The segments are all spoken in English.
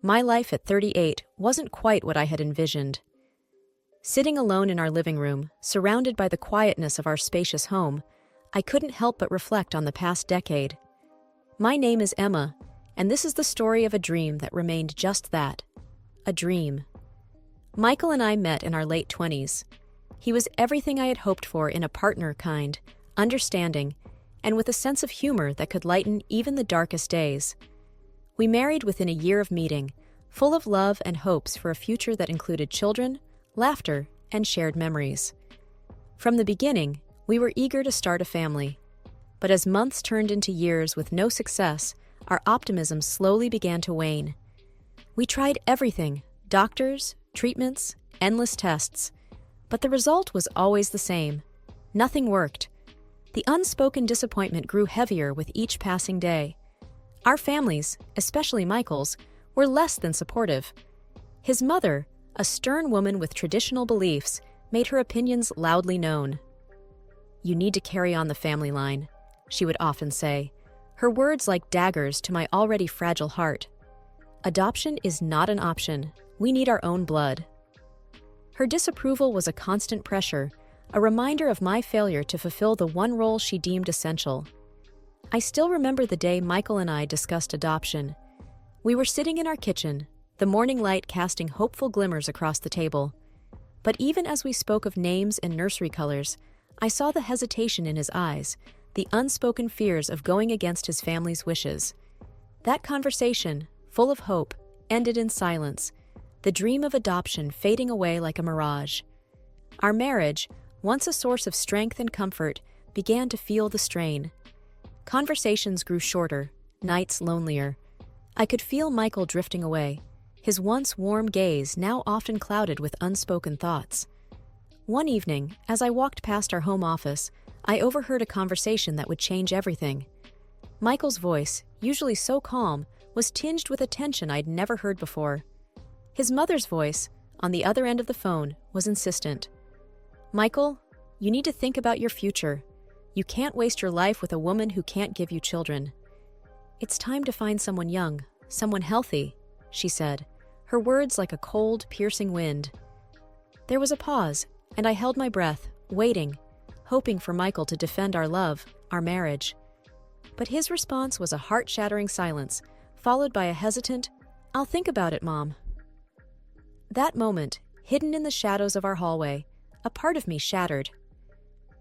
My life at 38 wasn't quite what I had envisioned. Sitting alone in our living room, surrounded by the quietness of our spacious home, I couldn't help but reflect on the past decade. My name is Emma, and this is the story of a dream that remained just that, a dream. Michael and I met in our late 20s. He was everything I had hoped for in a partner, kind, understanding, and with a sense of humor that could lighten even the darkest days. We married within a year of meeting, full of love and hopes for a future that included children, laughter, and shared memories. From the beginning, we were eager to start a family. But as months turned into years with no success, our optimism slowly began to wane. We tried everything: doctors, treatments, endless tests. But the result was always the same. Nothing worked. The unspoken disappointment grew heavier with each passing day. Our families, especially Michael's, were less than supportive. His mother, a stern woman with traditional beliefs, made her opinions loudly known. "You need to carry on the family line," she would often say, her words like daggers to my already fragile heart. "Adoption is not an option. We need our own blood." Her disapproval was a constant pressure, a reminder of my failure to fulfill the one role she deemed essential. I still remember the day Michael and I discussed adoption. We were sitting in our kitchen, the morning light casting hopeful glimmers across the table. But even as we spoke of names and nursery colors, I saw the hesitation in his eyes, the unspoken fears of going against his family's wishes. That conversation, full of hope, ended in silence, the dream of adoption fading away like a mirage. Our marriage, once a source of strength and comfort, began to feel the strain. Conversations grew shorter, nights lonelier. I could feel Michael drifting away, his once warm gaze now often clouded with unspoken thoughts. One evening, as I walked past our home office, I overheard a conversation that would change everything. Michael's voice, usually so calm, was tinged with a tension I'd never heard before. His mother's voice, on the other end of the phone, was insistent. "Michael, you need to think about your future. You can't waste your life with a woman who can't give you children. It's time to find someone young, someone healthy," she said, her words like a cold, piercing wind. There was a pause, and I held my breath, waiting, hoping for Michael to defend our love, our marriage. But his response was a heart-shattering silence, followed by a hesitant, "I'll think about it, Mom." That moment, hidden in the shadows of our hallway, a part of me shattered.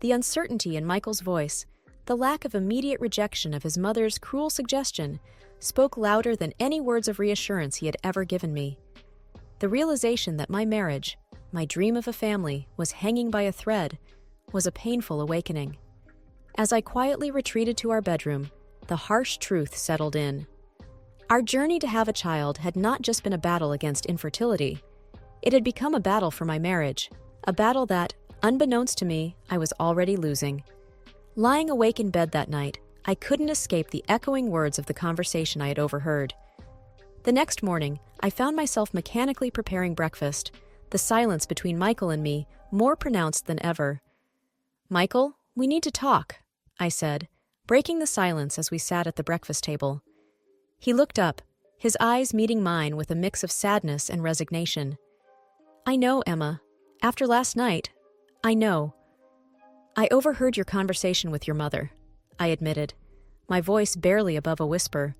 The uncertainty in Michael's voice, the lack of immediate rejection of his mother's cruel suggestion, spoke louder than any words of reassurance he had ever given me. The realization that my marriage, my dream of a family, was hanging by a thread, was a painful awakening. As I quietly retreated to our bedroom, the harsh truth settled in. Our journey to have a child had not just been a battle against infertility. It had become a battle for my marriage, a battle that, unbeknownst to me, I was already losing. Lying awake in bed that night, I couldn't escape the echoing words of the conversation I had overheard. The next morning, I found myself mechanically preparing breakfast, the silence between Michael and me more pronounced than ever. "Michael, we need to talk," I said, breaking the silence as we sat at the breakfast table. He looked up, his eyes meeting mine with a mix of sadness and resignation. "I know, Emma. After last night, I know. I overheard your conversation with your mother," I admitted, my voice barely above a whisper.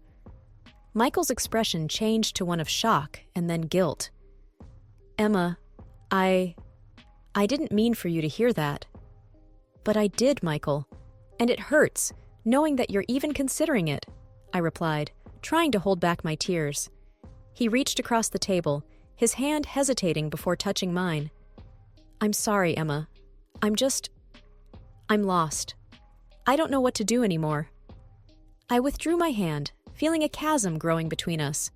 Michael's expression changed to one of shock and then guilt. "Emma, I didn't mean for you to hear that." "But I did, Michael, and it hurts, knowing that you're even considering it," I replied, trying to hold back my tears. He reached across the table, his hand hesitating before touching mine. "I'm sorry, Emma. I'm lost. I don't know what to do anymore." I withdrew my hand, feeling a chasm growing between us.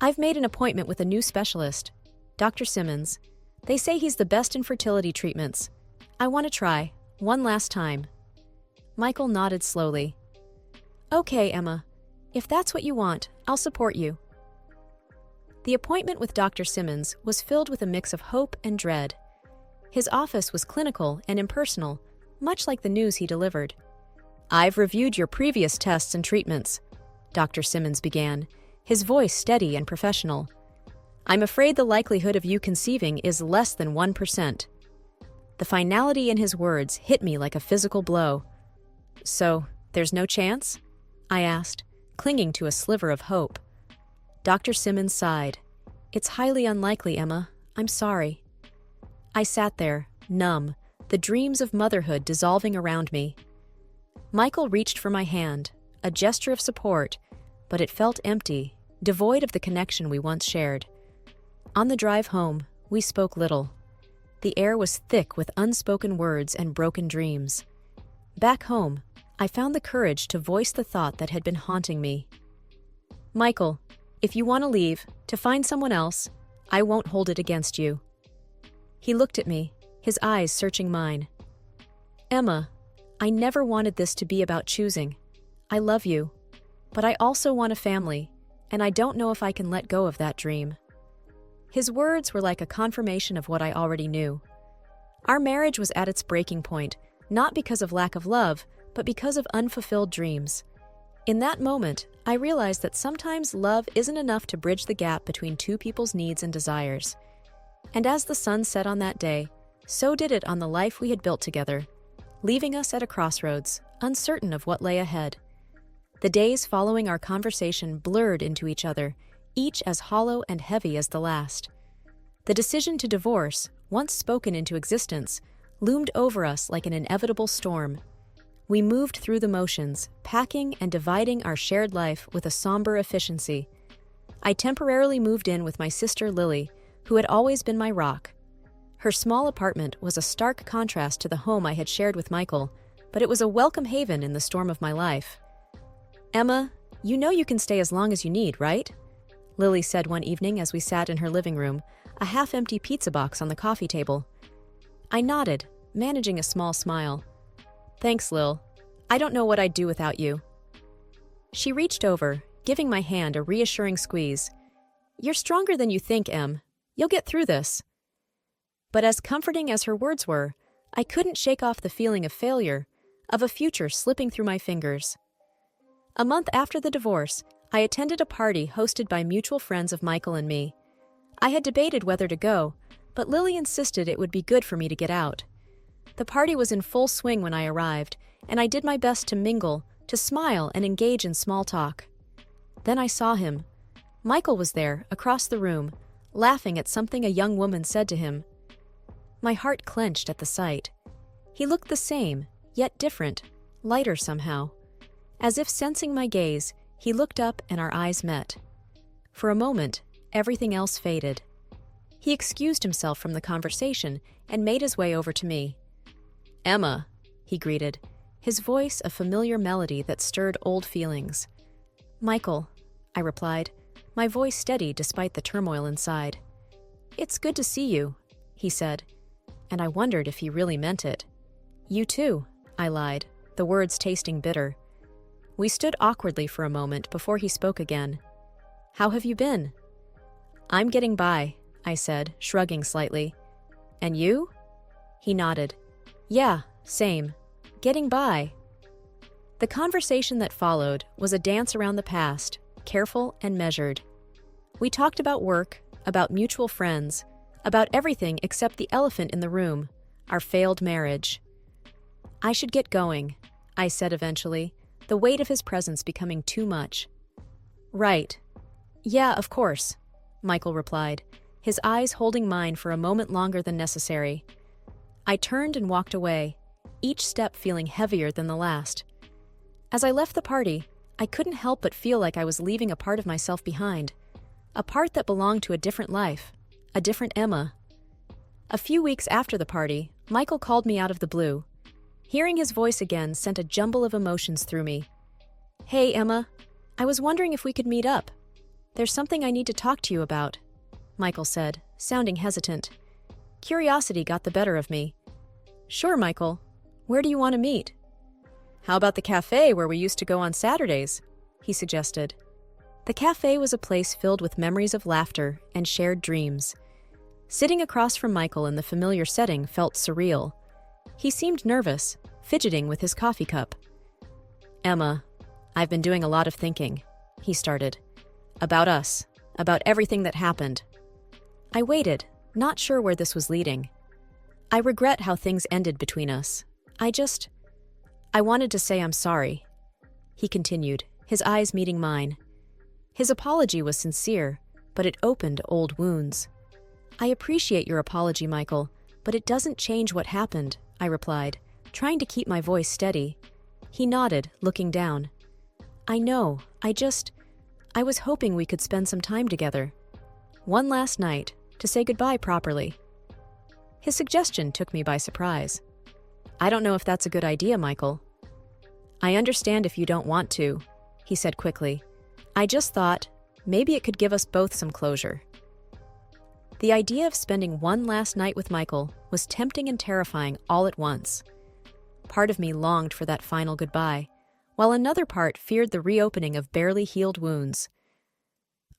"I've made an appointment with a new specialist, Dr. Simmons. They say he's the best in fertility treatments. I want to try, one last time." Michael nodded slowly. "Okay, Emma. If that's what you want, I'll support you." The appointment with Dr. Simmons was filled with a mix of hope and dread. His office was clinical and impersonal, much like the news he delivered. "I've reviewed your previous tests and treatments," Dr. Simmons began, his voice steady and professional. "I'm afraid the likelihood of you conceiving is less than 1%. The finality in his words hit me like a physical blow. "So, there's no chance?" I asked, clinging to a sliver of hope. Dr. Simmons sighed. "It's highly unlikely, Emma. I'm sorry." I sat there, numb, the dreams of motherhood dissolving around me. Michael reached for my hand, a gesture of support, but it felt empty, devoid of the connection we once shared. On the drive home, we spoke little. The air was thick with unspoken words and broken dreams. Back home, I found the courage to voice the thought that had been haunting me. "Michael, if you want to leave, to find someone else, I won't hold it against you." He looked at me, his eyes searching mine. "Emma, I never wanted this to be about choosing. I love you, but I also want a family, and I don't know if I can let go of that dream." His words were like a confirmation of what I already knew. Our marriage was at its breaking point, not because of lack of love, but because of unfulfilled dreams. In that moment, I realized that sometimes love isn't enough to bridge the gap between two people's needs and desires. And as the sun set on that day, so did it on the life we had built together, leaving us at a crossroads, uncertain of what lay ahead. The days following our conversation blurred into each other, each as hollow and heavy as the last. The decision to divorce, once spoken into existence, loomed over us like an inevitable storm. We moved through the motions, packing and dividing our shared life with a somber efficiency. I temporarily moved in with my sister Lily, who had always been my rock. Her small apartment was a stark contrast to the home I had shared with Michael, but it was a welcome haven in the storm of my life. "Emma, you know you can stay as long as you need, right?" Lily said one evening as we sat in her living room, a half-empty pizza box on the coffee table. I nodded, managing a small smile. "Thanks, Lil. I don't know what I'd do without you." She reached over, giving my hand a reassuring squeeze. "You're stronger than you think, Em. You'll get through this." But as comforting as her words were, I couldn't shake off the feeling of failure, of a future slipping through my fingers. A month after the divorce, I attended a party hosted by mutual friends of Michael and me. I had debated whether to go, but Lily insisted it would be good for me to get out. The party was in full swing when I arrived, and I did my best to mingle, to smile and engage in small talk. Then I saw him. Michael was there, across the room, laughing at something a young woman said to him. My heart clenched at the sight. He looked the same, yet different, lighter somehow. As if sensing my gaze, he looked up and our eyes met. For a moment, everything else faded. He excused himself from the conversation and made his way over to me. "Emma," he greeted, his voice a familiar melody that stirred old feelings. "Michael," I replied, my voice steady despite the turmoil inside. "It's good to see you," he said, and I wondered if he really meant it. "You too," I lied, the words tasting bitter. We stood awkwardly for a moment before he spoke again. "How have you been?" "I'm getting by," I said, shrugging slightly. "And you?" He nodded. "Yeah, same. Getting by." The conversation that followed was a dance around the past, careful and measured. We talked about work, about mutual friends, about everything except the elephant in the room, our failed marriage. "I should get going," I said eventually, the weight of his presence becoming too much. "Right. Yeah, of course," Michael replied, his eyes holding mine for a moment longer than necessary. I turned and walked away, each step feeling heavier than the last. As I left the party, I couldn't help but feel like I was leaving a part of myself behind, a part that belonged to a different life, a different Emma. A few weeks after the party, Michael called me out of the blue. Hearing his voice again sent a jumble of emotions through me. "Hey, Emma, I was wondering if we could meet up. There's something I need to talk to you about," Michael said, sounding hesitant. Curiosity got the better of me. "Sure, Michael. Where do you want to meet?" "How about the cafe where we used to go on Saturdays?" he suggested. The cafe was a place filled with memories of laughter and shared dreams. Sitting across from Michael in the familiar setting felt surreal. He seemed nervous, fidgeting with his coffee cup. "Emma, I've been doing a lot of thinking," he started. About us. About everything that happened. I waited, not sure where this was leading. I regret how things ended between us. I wanted to say I'm sorry. He continued, his eyes meeting mine. His apology was sincere, but it opened old wounds. I appreciate your apology, Michael, but it doesn't change what happened, I replied, trying to keep my voice steady. He nodded, looking down. I know, I was hoping we could spend some time together. One last night, to say goodbye properly. His suggestion took me by surprise. I don't know if that's a good idea, Michael. I understand if you don't want to, he said quickly. I just thought, maybe it could give us both some closure. The idea of spending one last night with Michael was tempting and terrifying all at once. Part of me longed for that final goodbye, while another part feared the reopening of barely healed wounds.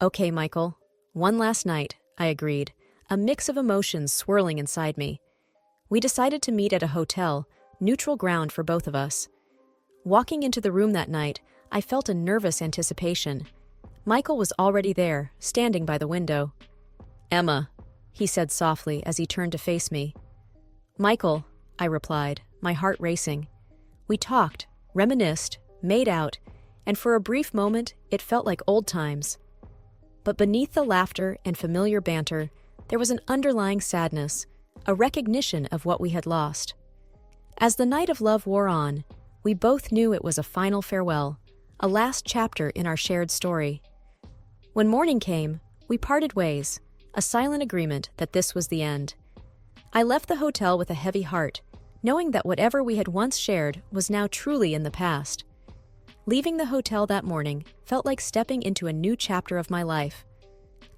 Okay, Michael, one last night, I agreed, a mix of emotions swirling inside me. We decided to meet at a hotel, neutral ground for both of us. Walking into the room that night, I felt a nervous anticipation. Michael was already there, standing by the window. Emma, he said softly as he turned to face me. Michael, I replied, my heart racing. We talked, reminisced, made out, and for a brief moment it felt like old times. But beneath the laughter and familiar banter, there was an underlying sadness, a recognition of what we had lost. As the night of love wore on, we both knew it was a final farewell, a last chapter in our shared story. When morning came, we parted ways, a silent agreement that this was the end. I left the hotel with a heavy heart, knowing that whatever we had once shared was now truly in the past. Leaving the hotel that morning felt like stepping into a new chapter of my life.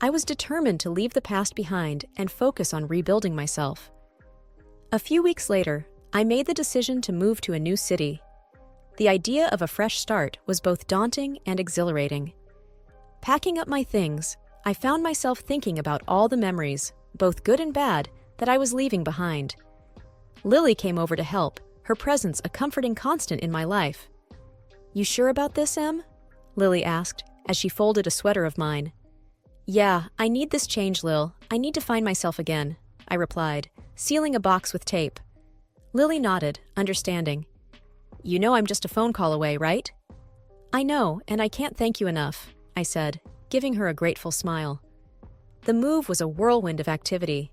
I was determined to leave the past behind and focus on rebuilding myself. A few weeks later, I made the decision to move to a new city. The idea of a fresh start was both daunting and exhilarating. Packing up my things, I found myself thinking about all the memories, both good and bad, that I was leaving behind. Lily came over to help, her presence a comforting constant in my life. You sure about this, Em? Lily asked, as she folded a sweater of mine. Yeah, I need this change, Lil. I need to find myself again, I replied, sealing a box with tape. Lily nodded, understanding. You know I'm just a phone call away, right? I know, and I can't thank you enough, I said, giving her a grateful smile. The move was a whirlwind of activity.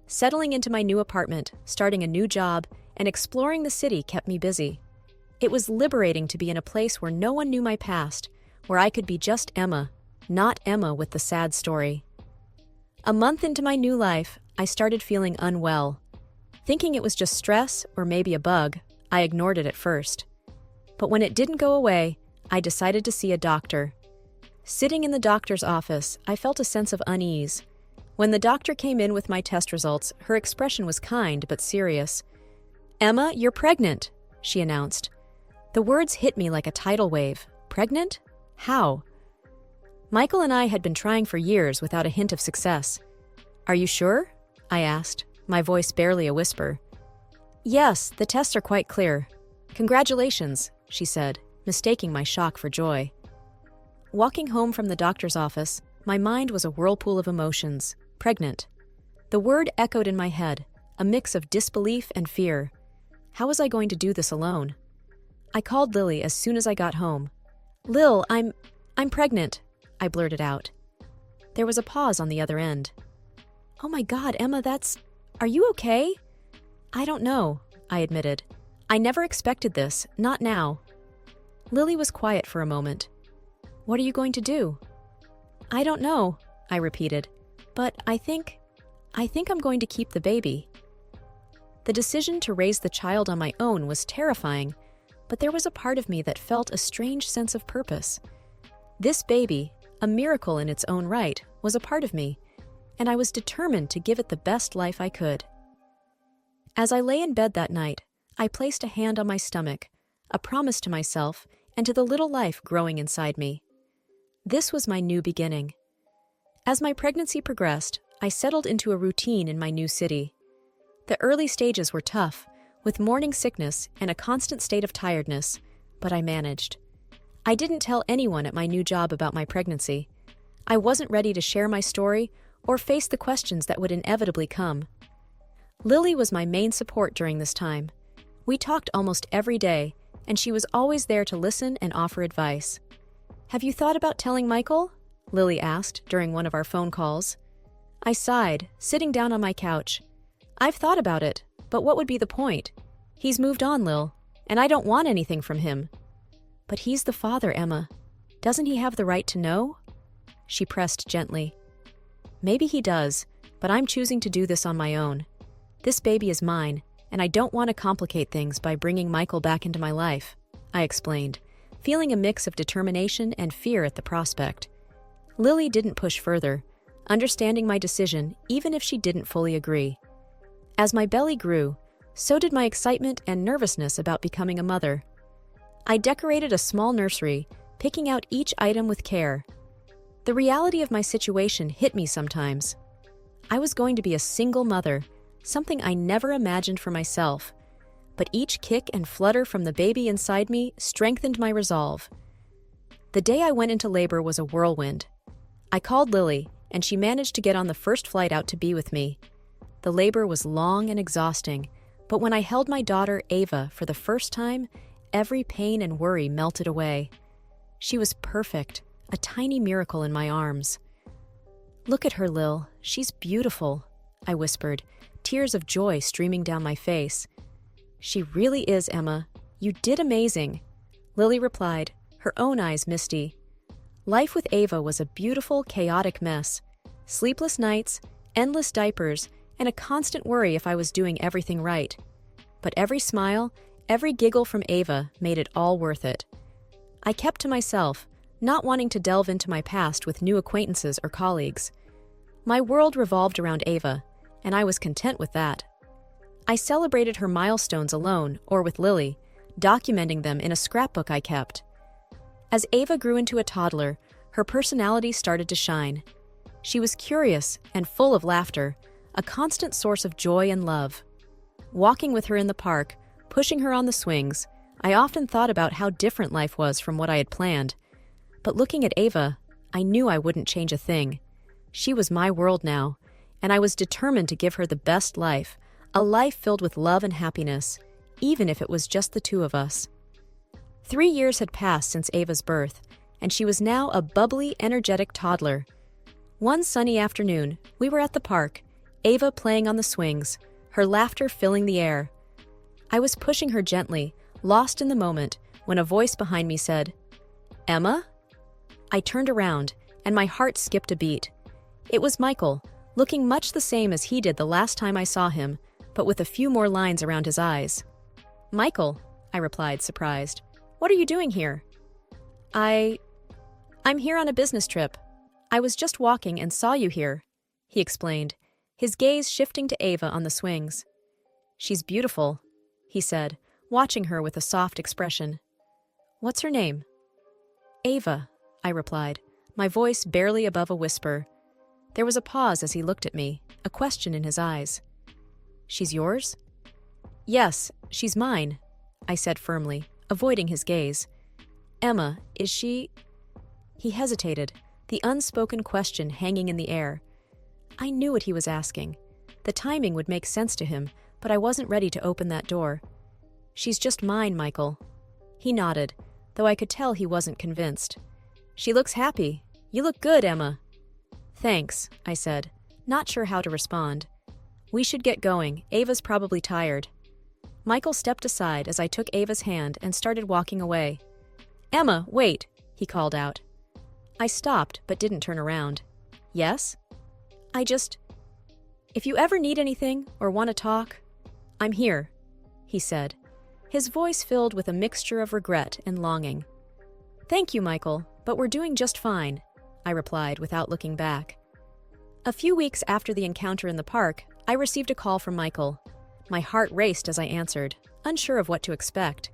Settling into my new apartment, starting a new job, and exploring the city kept me busy. It was liberating to be in a place where no one knew my past, where I could be just Emma, not Emma with the sad story. A month into my new life, I started feeling unwell. Thinking it was just stress or maybe a bug, I ignored it at first. But when it didn't go away, I decided to see a doctor. Sitting in the doctor's office, I felt a sense of unease. When the doctor came in with my test results, her expression was kind but serious. Emma, you're pregnant, she announced. The words hit me like a tidal wave. Pregnant? How? Michael and I had been trying for years without a hint of success. Are you sure? I asked, my voice barely a whisper. Yes, the tests are quite clear. Congratulations, she said, mistaking my shock for joy. Walking home from the doctor's office, my mind was a whirlpool of emotions. Pregnant. The word echoed in my head, a mix of disbelief and fear. How was I going to do this alone? I called Lily as soon as I got home. Lil, I'm pregnant, I blurted out. There was a pause on the other end. Oh my God, Emma, are you okay? I don't know, I admitted. I never expected this, not now. Lily was quiet for a moment. What are you going to do? I don't know, I repeated, but I think I'm going to keep the baby. The decision to raise the child on my own was terrifying, but there was a part of me that felt a strange sense of purpose. This baby, a miracle in its own right, was a part of me, and I was determined to give it the best life I could. As I lay in bed that night, I placed a hand on my stomach, a promise to myself and to the little life growing inside me. This was my new beginning. As my pregnancy progressed, I settled into a routine in my new city. The early stages were tough, with morning sickness and a constant state of tiredness, but I managed. I didn't tell anyone at my new job about my pregnancy. I wasn't ready to share my story or face the questions that would inevitably come. Lily was my main support during this time. We talked almost every day, and she was always there to listen and offer advice. "Have you thought about telling Michael?" Lily asked during one of our phone calls. I sighed, sitting down on my couch. "I've thought about it, but what would be the point? He's moved on, Lil, and I don't want anything from him." "But he's the father, Emma. Doesn't he have the right to know?" She pressed gently. "Maybe he does, but I'm choosing to do this on my own. This baby is mine, and I don't want to complicate things by bringing Michael back into my life," I explained, feeling a mix of determination and fear at the prospect. Lily didn't push further, understanding my decision even if she didn't fully agree. As my belly grew, so did my excitement and nervousness about becoming a mother. I decorated a small nursery, picking out each item with care. The reality of my situation hit me sometimes. I was going to be a single mother, something I never imagined for myself, but each kick and flutter from the baby inside me strengthened my resolve. The day I went into labor was a whirlwind. I called Lily, and she managed to get on the first flight out to be with me. The labor was long and exhausting, but when I held my daughter, Ava, for the first time, every pain and worry melted away. She was perfect, a tiny miracle in my arms. "Look at her, Lil. She's beautiful," I whispered, tears of joy streaming down my face. "She really is, Emma. You did amazing," Lily replied, her own eyes misty. Life with Ava was a beautiful, chaotic mess. Sleepless nights, endless diapers, and a constant worry if I was doing everything right. But every smile, every giggle from Ava made it all worth it. I kept to myself, not wanting to delve into my past with new acquaintances or colleagues. My world revolved around Ava, and I was content with that. I celebrated her milestones alone or with Lily, documenting them in a scrapbook I kept. As Ava grew into a toddler, her personality started to shine. She was curious and full of laughter, a constant source of joy and love. Walking with her in the park, pushing her on the swings, I often thought about how different life was from what I had planned. But looking at Ava, I knew I wouldn't change a thing. She was my world now, and I was determined to give her the best life, a life filled with love and happiness, even if it was just the two of us. 3 years had passed since Ava's birth, and she was now a bubbly, energetic toddler. One sunny afternoon, we were at the park, Ava playing on the swings, her laughter filling the air. I was pushing her gently, lost in the moment, when a voice behind me said, "Emma?" I turned around, and my heart skipped a beat. It was Michael, looking much the same as he did the last time I saw him, but with a few more lines around his eyes. "Michael," I replied, surprised. "What are you doing here?" I'm here on a business trip. I was just walking and saw you here," he explained, his gaze shifting to Ava on the swings. "She's beautiful," he said, watching her with a soft expression. "What's her name?" "Ava," I replied, my voice barely above a whisper. There was a pause as he looked at me, a question in his eyes. "She's yours?" "Yes, she's mine," I said firmly, avoiding his gaze. "Emma, is she—" He hesitated, the unspoken question hanging in the air. I knew what he was asking. The timing would make sense to him, but I wasn't ready to open that door. "She's just mine, Michael." He nodded, though I could tell he wasn't convinced. "She looks happy. You look good, Emma." "Thanks," I said, not sure how to respond. "We should get going. Ava's probably tired." Michael stepped aside as I took Ava's hand and started walking away. "Emma, wait," he called out. I stopped but didn't turn around. "Yes?" If you ever need anything or want to talk, I'm here," he said, his voice filled with a mixture of regret and longing. "Thank you, Michael, but we're doing just fine," I replied without looking back. A few weeks after the encounter in the park, I received a call from Michael. My heart raced as I answered, unsure of what to expect.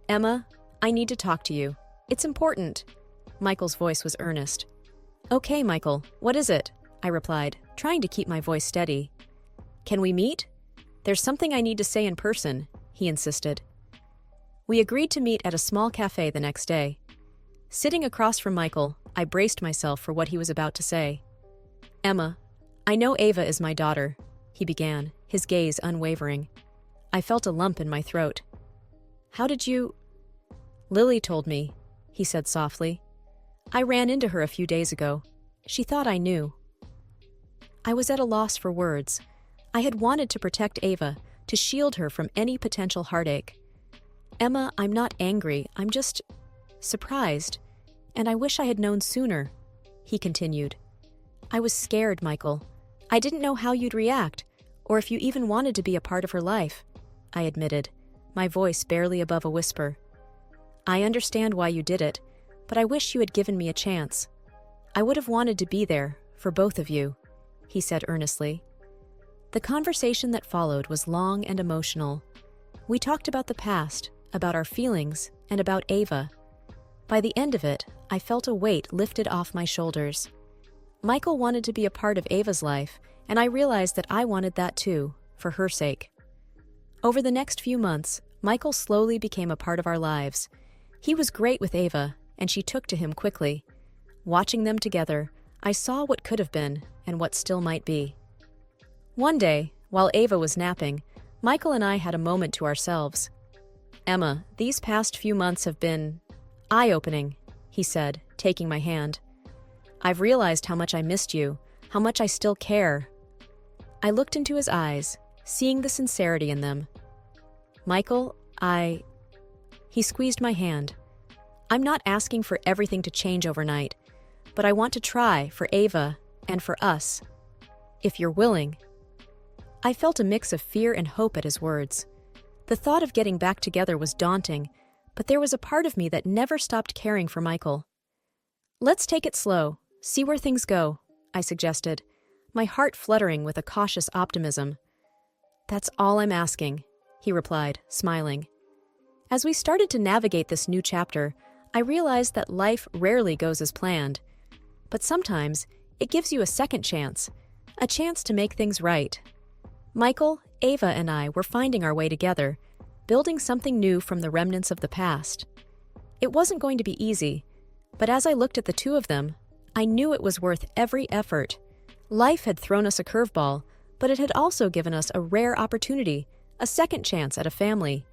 "Emma, I need to talk to you. It's important." Michael's voice was earnest. "Okay, Michael, what is it?" I replied, trying to keep my voice steady. "Can we meet? There's something I need to say in person," he insisted. We agreed to meet at a small cafe the next day. Sitting across from Michael, I braced myself for what he was about to say. "Emma, I know Ava is my daughter," he began, his gaze unwavering. I felt a lump in my throat. "How did you—" "Lily told me," he said softly. "I ran into her a few days ago. She thought I knew." I was at a loss for words. I had wanted to protect Ava, to shield her from any potential heartache. "Emma, I'm not angry, I'm just surprised, and I wish I had known sooner," he continued. "I was scared, Michael. I didn't know how you'd react, or if you even wanted to be a part of her life," I admitted, my voice barely above a whisper. "I understand why you did it, but I wish you had given me a chance. I would have wanted to be there, for both of you," he said earnestly. The conversation that followed was long and emotional. We talked about the past, about our feelings, and about Ava. By the end of it, I felt a weight lifted off my shoulders. Michael wanted to be a part of Ava's life, and I realized that I wanted that too, for her sake. Over the next few months, Michael slowly became a part of our lives. He was great with Ava, and she took to him quickly. Watching them together, I saw what could have been and what still might be. One day, while Ava was napping, Michael and I had a moment to ourselves. "Emma, these past few months have been eye-opening," he said, taking my hand. "I've realized how much I missed you, how much I still care." I looked into his eyes, seeing the sincerity in them. "Michael, He squeezed my hand. "I'm not asking for everything to change overnight, but I want to try for Ava and for us. If you're willing." I felt a mix of fear and hope at his words. The thought of getting back together was daunting, but there was a part of me that never stopped caring for Michael. "Let's take it slow, see where things go," I suggested, my heart fluttering with a cautious optimism. "That's all I'm asking," he replied, smiling. As we started to navigate this new chapter, I realized that life rarely goes as planned. But sometimes, it gives you a second chance, a chance to make things right. Michael, Ava, and I were finding our way together, building something new from the remnants of the past. It wasn't going to be easy, but as I looked at the two of them, I knew it was worth every effort. Life had thrown us a curveball, but it had also given us a rare opportunity, a second chance at a family.